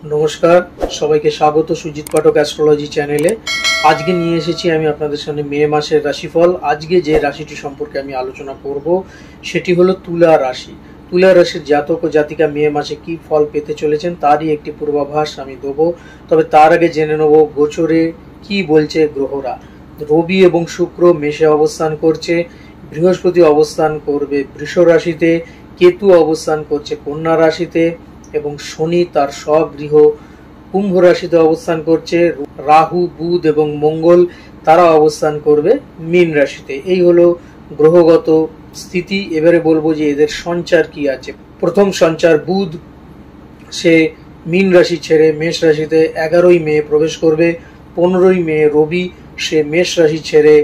নমস্কার, সবাইকে স্বাগত সুজিত পাঠক অ্যাস্ট্রোলজি চ্যানেলে। আজকে নিয়ে এসেছি আমি আপনাদের সামনে মে মাসের রাশিফল। আজকে যে রাশিটি সম্পর্কে আমি আলোচনা করব সেটি হলো তুলা রাশি। তুলা রাশির জাতক ও জাতিকা মে মাসে কি ফল পেতে চলেছেন তারই একটি পূর্বাভাস আমি দেবো। তবে তার আগে জেনে নেব গোচরে কি বলছে গ্রহরা। রবি এবং শুক্র মেষে অবস্থান করছে, বৃহস্পতি অবস্থান করবে বৃষ রাশিতে, কেতু অবস্থান করছে কন্যা রাশিতে এবং শনি তার স্বগৃহ কুম্ভ রাশিতে অবস্থান করছে। রাহু, বুধ এবং মঙ্গল তারা অবস্থান করবে মীন রাশিতে। এই হলো গ্রহগত স্থিতি। এবারে বলবো যে এদের সঞ্চার কি আছে। প্রথম সঞ্চার, বুধ সে মীন রাশি ছেড়ে মেষ রাশিতে 11ই মে প্রবেশ করবে। 15ই মে রবি সে মেষ রাশি ছেড়ে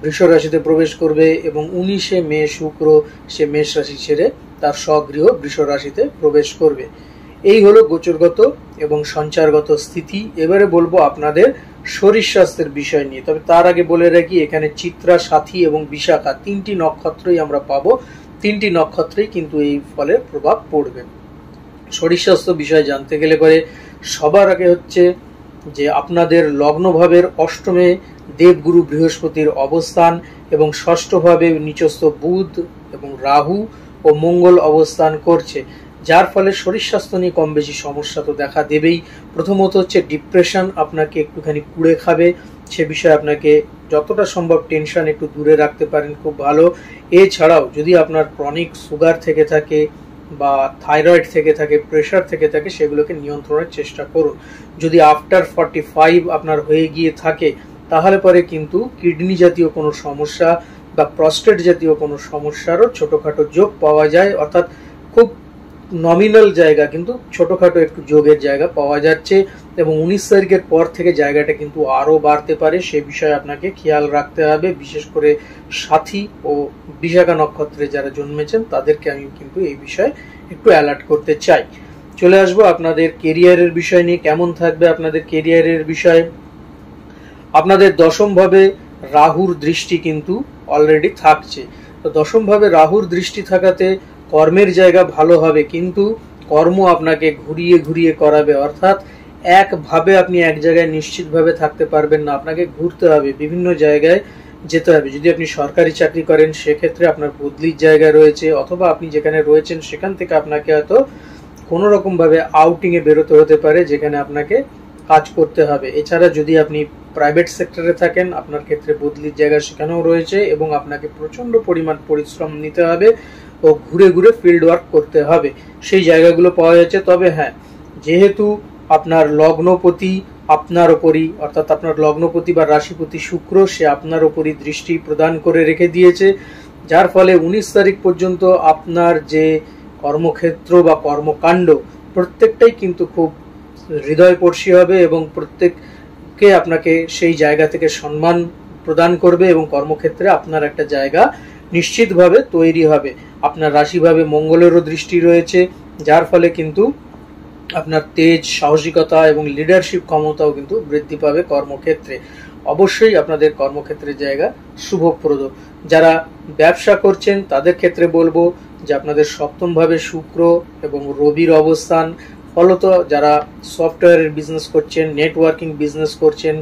বৃষ রাশিতে প্রবেশ করবে এবং 19শে মে শুক্র সে মেষ রাশি ছেড়ে তার স্বগৃহ বৃষ রাশিতে প্রবেশ করবে। এই হলো গোচরগত এবং সঞ্চারগত স্থিতি। এবারে বলবো আপনাদের শরীর স্বাস্থ্যের বিষয় নিয়ে। তবে তার আগে বলে রাখি, এখানে চিত্রা, সাথী এবং বিশাখা তিনটি নক্ষত্রই আমরা পাবো। তিনটি নক্ষত্রেই কিন্তু এই ফলের প্রভাব পড়বে। শরীর স্বাস্থ্য বিষয় জানতে গেলে পরে সবার আগে হচ্ছে যে আপনাদের লগ্নভাবের অষ্টমে দেবগুরু বৃহস্পতির অবস্থান এবং ষষ্ঠভাবে নিচস্থ বুধ এবং রাহু ও মঙ্গল অবস্থান করছে, যার ফলে শরীর স্বাস্থ্য নিয়ে কম বেশি সমস্যা তো দেখা দেবেই। প্রথমত হচ্ছে ডিপ্রেশন আপনাকে একটুখানি কুড়ে খাবে, সে বিষয়ে আপনাকে যতটা সম্ভব টেনশন একটু দূরে রাখতে পারেন, খুব ভালো। এছাড়াও যদি আপনার ক্রনিক সুগার থেকে থাকে বা থাইরয়েড থেকে থাকে, প্রেশার থেকে থাকে, সেগুলোকে নিয়ন্ত্রণের চেষ্টা করুন। যদি আফটার 45 আপনার হয়ে গিয়ে থাকে তাহলে পরে কিন্তু কিডনি জাতীয় কোনো সমস্যা বা প্রস্টেট জাতীয় কোনো সমস্যারও ছোটোখাটো যোগ পাওয়া যায়, অর্থাৎ খুব নমিনাল জায়গা কিন্তু ছোটোখাটো একটু যোগের জায়গা পাওয়া যাচ্ছে এবং 19 তারিখের পর থেকে জায়গাটা কিন্তু আরও বাড়তে পারে। সে বিষয়ে আপনাকে খেয়াল রাখতে হবে। বিশেষ করে সাথী ও বিশাখা নক্ষত্রে যারা জন্মেছেন তাদেরকে আমি কিন্তু এই বিষয়ে একটু অ্যালার্ট করতে চাই। চলে আসবো আপনাদের কেরিয়ারের বিষয় নিয়ে। কেমন থাকবে আপনাদের কেরিয়ারের বিষয়। আপনাদের দশমভাবে রাহুর দৃষ্টি কিন্তু অলরেডি থাকছে। তো দশমভাবে রাহুর দৃষ্টি থাকাতে কর্মের জায়গা ভালো হবে, কিন্তু কর্ম আপনাকে ঘুরিয়ে ঘুরিয়ে করাবে, অর্থাৎ একভাবে আপনি এক জায়গায় নিশ্চিতভাবে থাকতে পারবেন না, আপনাকে ঘুরতে হবে, বিভিন্ন জায়গায় যেতে হবে। যদি আপনি সরকারি চাকরি করেন সেক্ষেত্রে আপনার বদলির জায়গা রয়েছে, অথবা আপনি যেখানে রয়েছেন সেখান থেকে আপনাকে হয়তো কোনো রকম ভাবে আউটিং এ বেরোতে হতে পারে, যেখানে আপনাকে কাজ করতে হবে। এছাড়া যদি আপনি প্রাইভেট সেক্টরে থাকেন আপনার ক্ষেত্রে বদলির জায়গা সেখানেও রয়েছে এবং আপনাকে প্রচন্ড পরিমাণ পরিশ্রম নিতে হবে ও ঘুরে ঘুরে ফিল্ড ওয়ার্ক করতে হবে, সেই জায়গাগুলো পাওয়া যাচ্ছে। তবে হ্যাঁ, যেহেতু আপনার লগ্নপতি আপনার ওপরই, অর্থাৎ আপনার লগ্নপতি বা রাশিপতি শুক্র সে আপনার ওপরই দৃষ্টি প্রদান করে রেখে দিয়েছে, যার ফলে 19 তারিখ পর্যন্ত আপনার যে কর্মক্ষেত্র বা কর্মকাণ্ড প্রত্যেকটাই কিন্তু খুব হৃদয়স্পর্শী হবে এবং প্রত্যেককে আপনাকে সেই জায়গা থেকে সম্মান প্রদান করবে এবং কর্মক্ষেত্রে আপনার একটা জায়গা নিশ্চিতভাবে তৈরি হবে। আপনার রাশিভাবে মঙ্গলেরও দৃষ্টি রয়েছে, যার ফলে কিন্তু আপনার তেজ, সাহসিকতা এবং লিডারশিপ ক্ষমতাও কিন্তু বৃদ্ধি পাবে কর্মক্ষেত্রে। অবশ্যই আপনাদের কর্মক্ষেত্রের জায়গা শুভপ্রদ। যারা ব্যবসা করছেন তাদের ক্ষেত্রে বলবো যে আপনাদের সপ্তমভাবে শুক্র এবং রবির অবস্থান, ফলত যারা সফটওয়্যারের বিজনেস করছেন, নেটওয়ার্কিং বিজনেস করছেন,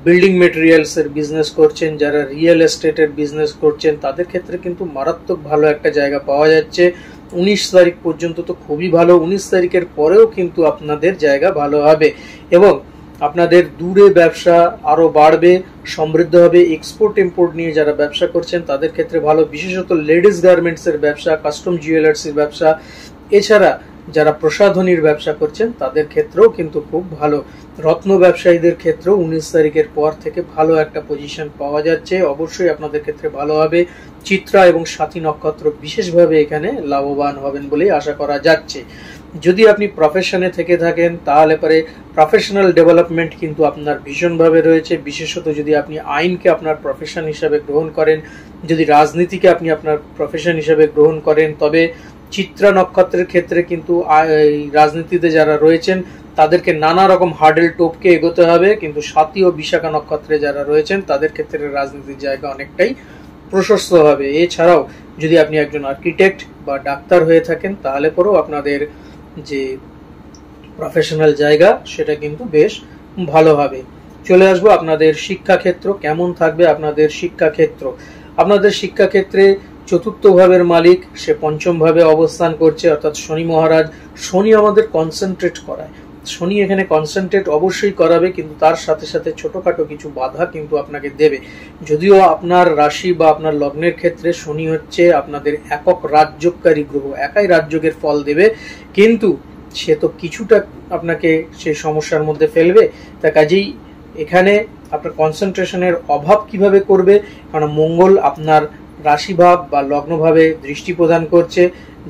বিল্ডিং মেটেরিয়ালসের বিজনেস করছেন, যারা রিয়েল এস্টেটের বিজনেস করছেন তাদের ক্ষেত্রে কিন্তু মারাত্মক ভালো একটা জায়গা পাওয়া যাচ্ছে। 19 তারিখ পর্যন্ত তো খুবই ভালো, 19 তারিখের পরেও কিন্তু আপনাদের জায়গা ভালো হবে এবং আপনাদের দূরে ব্যবসা আরও বাড়বে, সমৃদ্ধ হবে। এক্সপোর্ট ইম্পোর্ট নিয়ে যারা ব্যবসা করছেন তাদের ক্ষেত্রে ভালো, বিশেষত লেডিস গার্মেন্টসের ব্যবসা, কাস্টম জুয়েলার্সের ব্যবসা, এছাড়া যারা প্রসাধনীর ব্যবসা করছেন তাদের ক্ষেত্রেও কিন্তু খুব ভালো। রত্ন ব্যবসায়ীদের ক্ষেত্রেও 19 তারিখের পর থেকে ভালো একটা পজিশন পাওয়া যাচ্ছে, অবশ্যই আপনাদের ক্ষেত্রে ভালো হবে। চিত্রা এবং সাথী নক্ষত্র বিশেষভাবে এখানে লাভবান হবেন বলেই আশা করা যাচ্ছে। যদি আপনি প্রফেশনে থেকে থাকেন তাহলে পরে প্রফেশনাল ডেভেলপমেন্ট কিন্তু আপনার ভীষণভাবে রয়েছে, বিশেষত যদি আপনি আইনকে আপনার প্রফেশন হিসাবে গ্রহণ করেন, যদি রাজনীতিকে আপনি আপনার প্রফেশন হিসাবে গ্রহণ করেন, তবে চিত্রা নক্ষত্রের ক্ষেত্রে কিন্তু রাজনীতিতে যারা রয়েছেন তাদেরকে নানা রকম হার্ডেল টোপকে এগোতে হবে, কিন্তু সাথী ও বিশাখা নক্ষত্রে যারা রয়েছেন তাদের ক্ষেত্রে রাজনীতির জায়গা অনেকটাই প্রশস্ত হবে। এছাড়াও যদি আপনি একজন আর্কিটেক্ট বা ডাক্তার হয়ে থাকেন তাহলে পরেও আপনাদের যে প্রফেশনাল জায়গা, সেটা কিন্তু বেশ ভালো হবে। চলে আসবো আপনাদের শিক্ষাক্ষেত্র কেমন থাকবে। আপনাদের শিক্ষাক্ষেত্র, আপনাদের শিক্ষাক্ষেত্রে চতুর্থ ভাবের মালিক সে পঞ্চম ভাবে অবস্থান করছে, অর্থাৎ শনি মহারাজ। শনি আমাদের কনসেন্ট্রেট করায়, শনি এখানে কনসেন্ট্রেট অবশ্যই করাবে, কিন্তু তার সাথে সাথে ছোটখাটো কিছু বাধা কিন্তু আপনাকে দেবে। যদিও আপনার রাশি বা আপনার লগ্নের ক্ষেত্রে শনি হচ্ছে আপনাদের একক রাজযোগকারী গ্রহ, একাই রাজযোগের ফল দেবে, কিন্তু সে তো কিছুটা আপনাকে সেই সমস্যার মধ্যে ফেলবে। তা কাজেই এখানে আপনার কনসেন্ট্রেশনের অভাব কিভাবে করবে, কারণ মঙ্গল আপনার রাশিভাব বা লগ্নভাবে দৃষ্টি প্রদান করছে,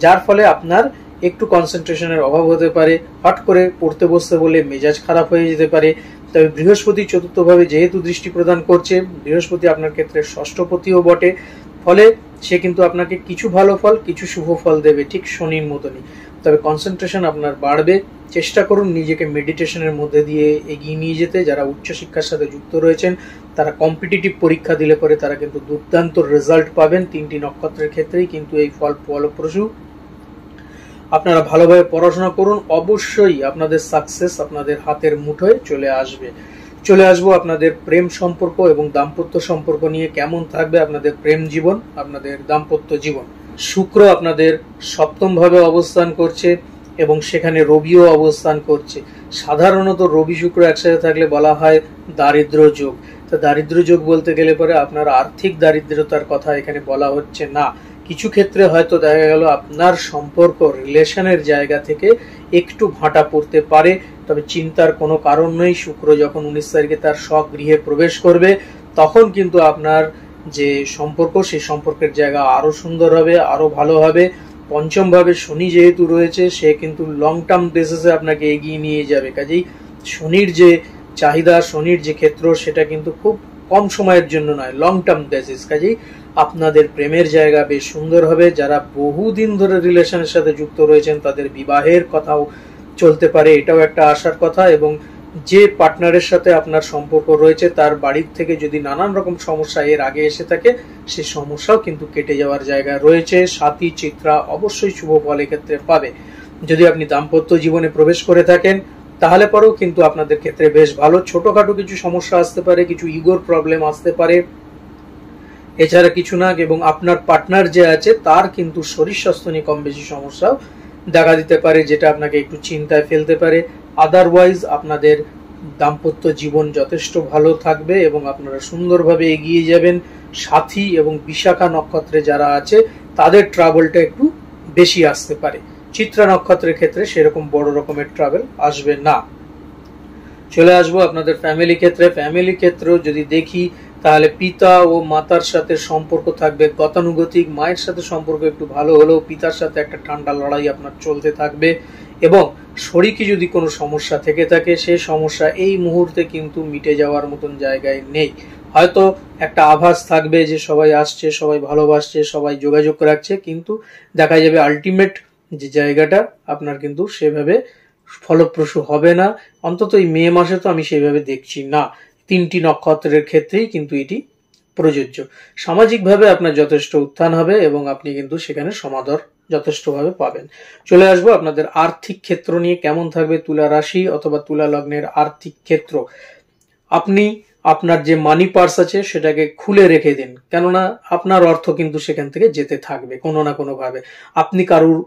যার ফলে আপনার একটু কনসেন্ট্রেশনের অভাব হতে পারে। হট করে পড়তে বসতে বলে মেজাজ খারাপ হয়ে যেতে পারে। তবে বৃহস্পতি চতুর্থভাবে যেহেতু দৃষ্টি প্রদান করছে, বৃহস্পতি আপনার ক্ষেত্রে ষষ্ঠপতিও বটে, ফলে সে কিন্তু আপনাকে কিছু ভালো ফল কিছু শুভ ফল দেবে, ঠিক শনির মতনই। তবে কনসেন্ট্রেশন আপনার বাড়বে। চেষ্টা করুন নিজেকে মেডিটেশনের মধ্যে দিয়ে এগিয়ে নিয়ে যেতে। যারা উচ্চশিক্ষার সাথে যুক্ত রয়েছেন, তারা কম্পিটিটিভ পরীক্ষা দিলে পরে তারা কিন্তু দুর্দান্ত রেজাল্ট পাবেন। 3টি নক্ষত্রের ক্ষেত্রেই কিন্তু এই ফল ফলপ্রসূ। আপনারা ভালোভাবে পড়াশোনা করুন, অবশ্যই আপনাদের সাকসেস আপনাদের হাতের মুঠোয় চলে আসবে। চলে আসবো আপনাদের প্রেম সম্পর্ক এবং দাম্পত্য সম্পর্ক নিয়ে কেমন থাকবে আপনাদের প্রেম জীবন, আপনাদের দাম্পত্য জীবন। শুক্র আপনাদের সপ্তম ভাবে অবস্থান করছে এবং সেখানে রবিও অবস্থান করছে। সাধারণত রবি শুক্র একসাথে থাকলে বলা হয় দারিদ্র যোগ। তো দারিদ্র যোগ বলতে গেলে পরে আপনার আর্থিক দারিদ্রতার কথা এখানে বলা হচ্ছে না। কিছু ক্ষেত্রে হয়তো দেখা গেল আপনার সম্পর্ক রিলেশনের জায়গা থেকে একটু ভাঁটা পড়তে পারে, তবে চিন্তার কোনো কারণ নেই। শুক্র যখন 19 তারিখে তার স্বগৃহে প্রবেশ করবে, তখন কিন্তু আপনার যে সম্পর্ক, সেই সম্পর্কের জায়গা আরো সুন্দর হবে, আরো ভালো হবে। পঞ্চম ভাবে শনি যেহেতু রয়েছে, সে কিন্তু লং টার্ম বেসিসে আপনাকে এগিয়ে নিয়ে যাবে। কাজেই শনির যে চাহিদা, শনির যে ক্ষেত্র, সেটা কিন্তু খুব কম সময়ের জন্য নয়, লং টার্ম বেসিস। কাজেই আপনাদের প্রেমের জায়গা বেশ সুন্দর হবে। যারা বহুদিন ধরে রিলেশনের সাথে যুক্ত রয়েছেন, তাদের বিবাহের কথাও চলতে পারে, এটাও একটা আশার কথা। এবং যে পার্টনারের সাথে আপনার সম্পর্ক রয়েছে, তার বাড়ির থেকে যদি নানান রকম সমস্যা এর আগে এসে থাকে, সে সমস্যাও কিন্তু কেটে যাওয়ার জায়গা রয়েছে। সাথী চিত্রা অবশ্যই শুভ ফল এক্ষেত্রে পাবে। যদি আপনি দাম্পত্য জীবনে প্রবেশ করে থাকেন, তাহলে পরেও কিন্তু আপনাদের ক্ষেত্রে বেশ ভালো। ছোটখাটো কিছু সমস্যা আসতে পারে, কিছু ইগোর প্রবলেম আসতে পারে, এছাড়া কিছু না। এবং আপনার পার্টনার যে আছে, তার কিন্তু শরীর স্বাস্থ্য নিয়ে কম বেশি সমস্যাও দেখা দিতে পারে, যেটা আপনাকে একটু চিন্তায় ফেলতে পারে। আদারওয়াইজ আপনাদের দাম্পত্য জীবন যথেষ্ট ভালো থাকবে এবং আপনারা সুন্দরভাবে এগিয়ে যাবেন। সাথী এবং বিশাখা নক্ষত্রে যারা আছে, তাদের ট্রাভেলটা একটু বেশি আসতে পারে। চিত্রা নক্ষত্রের ক্ষেত্রে সেরকম বড় রকমের ট্রাভেল আসবে না। চলে আসবো আপনাদের ফ্যামিলি ক্ষেত্রে। ফ্যামিলি ক্ষেত্রেও যদি দেখি, তাহলে পিতা ও মাতার সাথে সম্পর্ক থাকবে গতানুগতিক। মায়ের সাথে সম্পর্ক একটু ভালো হলেও পিতার সাথে একটা ঠান্ডা লড়াই আপনার চলতে থাকবে। এবং শরীরে যদি কোনো সমস্যা থেকে থাকে, সেই সমস্যা এই মুহূর্তে কিন্তু মিটে যাওয়ার মতন জায়গায় নেই। হয়তো একটা আভাস থাকবে যে সবাই আসছে, সবাই ভালোবাসছে, সবাই যোগাযোগ রাখছে, কিন্তু দেখা যাবে আলটিমেট যে জায়গাটা আপনার কিন্তু সেভাবে ফলপ্রসূ হবে না। অন্তত এই মে মাসে তো আমি সেভাবে দেখছি না। 3টি নক্ষত্রের ক্ষেত্রেই কিন্তু এটি প্রযোজ্য। সামাজিকভাবে আপনার যথেষ্ট উত্থান হবে এবং আপনি কিন্তু সেখানে সমাদর যথেষ্টভাবে পাবেন। চলে আসবো আপনাদের আর্থিক ক্ষেত্র নিয়ে কেমন থাকবে তুলা রাশি অথবা তুলা লগ্নের আর্থিক ক্ষেত্র। আপনি আপনার যে মানি পার্স আছে সেটাকে খুলে রেখে দিন, কেননা আপনার অর্থ কিন্তু সেখান থেকে যেতে থাকবে কোনো না কোনো ভাবে। আপনি কারুর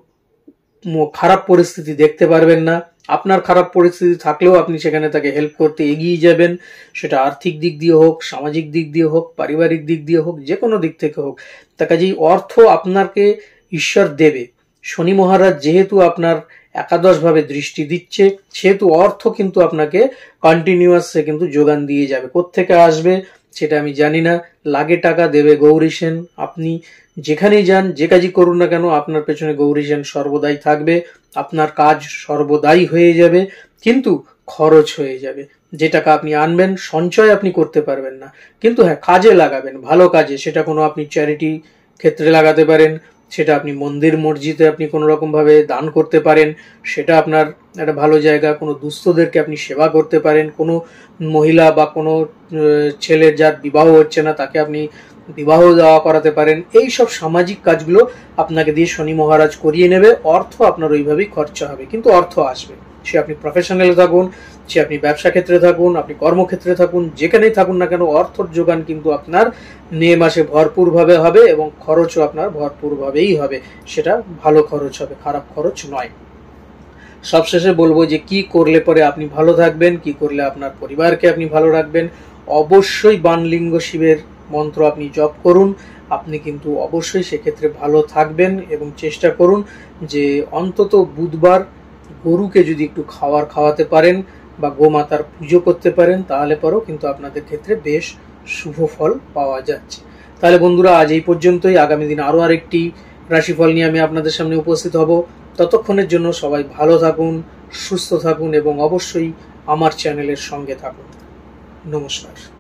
খারাপ পরিস্থিতি দেখতে পারবেন না। আপনার খারাপ পরিস্থিতি থাকলেও আপনি সেখানে তাকে হেল্প করতে এগিয়ে যাবেন, সেটা আর্থিক দিক দিয়ে হোক, সামাজিক দিক দিয়ে হোক, পারিবারিক দিক দিয়ে হোক, যে কোনো দিক থেকে হোক। তা কাজেই অর্থ আপনাকে ঈশ্বর দেবে। শনি মহারাজ যেহেতু আপনার একাদশ ভাবে দৃষ্টি দিচ্ছে, সেহেতু অর্থ কিন্তু আপনাকে কন্টিনিউয়াস কিন্তু যোগান দিয়ে যাবে। কোত্থেকে আসবে সেটা আমি জানি না, লাগে টাকা দেবে গৌরী সেন। আপনি যেখানেই যান, যে কাজই করুন না কেন, আপনার পেছনে গৌরী সেন সর্বদাই থাকবে। আপনার কাজ সর্বদাই হয়ে যাবে, কিন্তু খরচ হয়ে যাবে। যে টাকা আপনি আনবেন, সঞ্চয় আপনি করতে পারবেন না, কিন্তু হ্যাঁ কাজে লাগাবেন, ভালো কাজে। সেটা কোনো আপনি চ্যারিটি ক্ষেত্রে লাগাতে পারেন, সেটা আপনি মন্দির মসজিদে আপনি কোনো রকম ভাবে দান করতে পারেন, সেটা আপনার একটা ভালো জায়গা। কোনো দুস্থদেরকে আপনি সেবা করতে পারেন, কোনো মহিলা বা কোনো ছেলের যার বিবাহ হচ্ছে না, তাকে আপনি বিবাহ দেওয়া করাতে পারেন। এই সব সামাজিক কাজগুলো আপনাকে দিয়ে শনি মহারাজ করিয়ে নেবে। অর্থ আপনার ওইভাবেই খরচা হবে, কিন্তু অর্থ আসবে। সে আপনি প্রফেশনালে থাকুন, সে আপনি ব্যবসা ক্ষেত্রে থাকুন, আপনি কর্মক্ষেত্রে থাকুন, যেখানেই থাকুন না কেন অর্থর যোগান কিন্তু আপনার মে মাসে ভরপুরভাবে হবে এবং খরচও আপনার ভরপুরভাবেই হবে। সেটা ভালো খরচ হবে, খারাপ খরচ নয়। সবশেষে বলবো যে কি করলে পরে আপনি ভালো থাকবেন, কি করলে আপনার পরিবারকে আপনি ভালো রাখবেন। অবশ্যই বানলিঙ্গ শিবের মন্ত্র আপনি জপ করুন, আপনি কিন্তু অবশ্যই সেক্ষেত্রে ভালো থাকবেন। এবং চেষ্টা করুন যে অন্তত বুধবার গরুকে যদি একটু খাওয়াতে পারেন বা গোমাতার পুজো করতে পারেন, তাহলে পরেও কিন্তু আপনাদের ক্ষেত্রে বেশ শুভ ফল পাওয়া যাচ্ছে। তাহলে বন্ধুরা, আজ এই পর্যন্তই। আগামী দিন আরো আরেকটি রাশিফল নিয়ে আমি আপনাদের সামনে উপস্থিত হব। ততক্ষণের জন্য সবাই ভালো থাকুন, সুস্থ থাকুন এবং অবশ্যই আমার চ্যানেলের সঙ্গে থাকুন। নমস্কার।